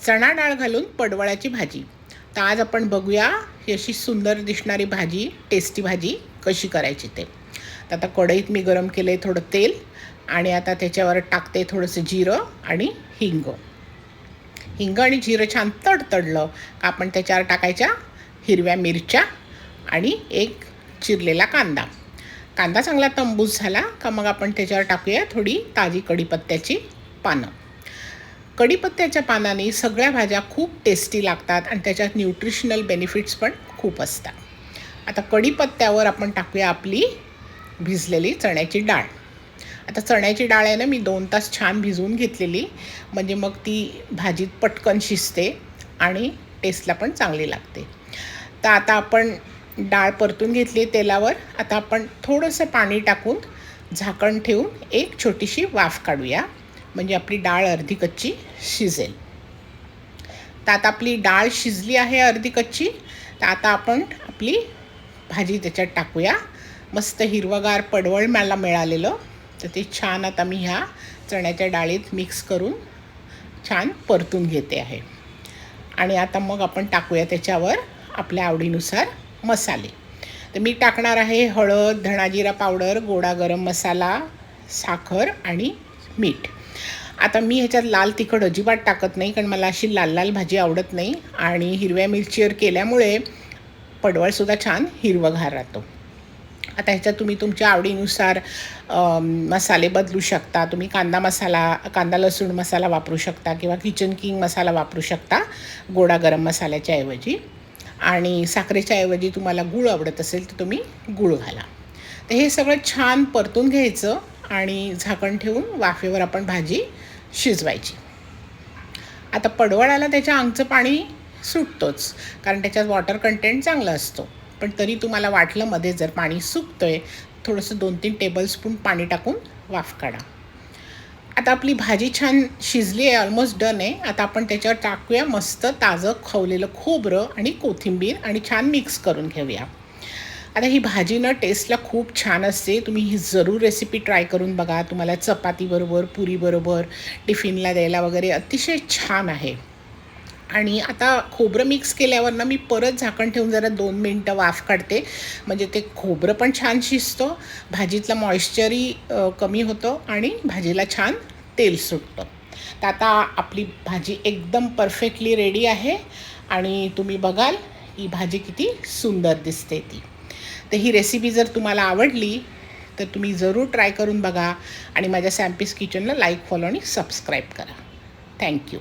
चणा डाळ घालून पडवळाची भाजी. तर आज आपण बघूया ही अशी सुंदर दिसणारी भाजी, टेस्टी भाजी कशी करायची ते. तर आता कढईत मी गरम केले थोडं तेल आणि आता त्याच्यावर टाकते थोडंसं जिरं आणि हिंग. हिंग आणि जिरं छान तडतडलं का आपण त्याच्यावर टाकायच्या हिरव्या मिरच्या आणि एक चिरलेला कांदा. कांदा चांगला तंबूस झाला का मग आपण त्याच्यावर टाकूया थोडी ताजी कढीपत्त्याची पानं. कढीपत्त्याच्या पानाने सगळ्या भाज्या खूप टेस्टी लागतात आणि त्याच्यात न्यूट्रिशनल बेनिफिट्स पण खूप असतात. आता कढीपत्त्यावर आपण टाकूया आपली भिजलेली चण्याची डाळ. आता चण्याची डाळ आहे ना, मी 2 तास छान भिजवून घेतलेली, म्हणजे मग ती भाजीत पटकन शिजते आणि टेस्टला पण चांगली लागते. तर आता आपण डाळ परतून घेतली तेलावर. आता आपण थोडंसं पाणी टाकून झाकण ठेवून एक छोटीशी वाफ काढूया, म्हणजे आपली डाळ अर्धी कच्ची शिजेल. तर आता आपली डाळ शिजली आहे अर्धी कच्ची. तर आता आपण आपली भाजी त्याच्यात टाकूया. मस्त हिरवंगार पडवळ मला मिळालेलं, तर ते छान आता मी ह्या चण्याच्या डाळीत मिक्स करून छान परतून घेते आहे. आणि आता मग आपण टाकूया त्याच्यावर आपल्या आवडीनुसार मसाले. तर मी टाकणार आहे हळद, धणाजिरा पावडर, गोडा गरम मसाला, साखर आणि मीठ. आता मी ह्याच्यात लाल तिखट अजिबात टाकत नाही, कारण मला अशी लाल लाल भाजी आवडत नाही आणि हिरव्या मिरचीवर केल्यामुळे पडवळसुद्धा छान हिरवंगार राहतो. आता ह्याच्यात तुम्ही तुमच्या आवडीनुसार मसाले बदलू शकता. तुम्ही कांदा लसूण मसाला वापरू शकता किंवा किचन किंग मसाला वापरू शकता गोडा गरम मसाल्याच्या ऐवजी. आणि साखरेच्या ऐवजी तुम्हाला गूळ आवडत असेल तर तुम्ही गूळ घाला. तर हे सगळं छान परतून घ्यायचं आणि झाकण ठेवून वाफेवर आपण भाजी शिजवायची. आता पडवळाला त्याच्या अंगचं पाणी सुटतोच, कारण त्याच्यात वॉटर कंटेंट चांगलं असतो. पण तरी तुम्हाला वाटलं मध्ये जर पाणी सुकतंय, थोडंसं 2-3 टेबलस्पून पाणी टाकून वाफ काढा. आता आपली भाजी छान शिजली आहे, ऑलमोस्ट डन आहे. आता आपण त्याच्यावर टाकूया मस्त ताजं खवलेलं खोबरं आणि कोथिंबीर आणि छान मिक्स करून घेऊया. आता ही भाजी ना टेस्टला खूप छान असते. तुम्ही ही जरूर रेसिपी ट्राय करून बघा. तुम्हाला चपातीबरोबर, पुरीबरोबर, टिफिनला द्यायला वगैरे अतिशय छान आहे. आणि आता खोबरं मिक्स केल्यावर ना मी परत झाकण ठेवून जरा 2 मिनटं वाफ काढते, म्हणजे ते खोबरं पण छान शिजतं, भाजीतलं मॉइश्चरही कमी होतं आणि भाजीला छान तेल सुटतं. तर आता आपली भाजी एकदम परफेक्टली रेडी आहे आणि तुम्ही बघाल ही भाजी किती सुंदर दिसते ती. तर ही रेसिपी जर तुम्हाला आवडली तर तुम्ही जरूर ट्राय करून बघा आणि माझ्या सॅम्पीज किचनला लाईक, फॉलो आणि सबस्क्राईब करा. थँक्यू.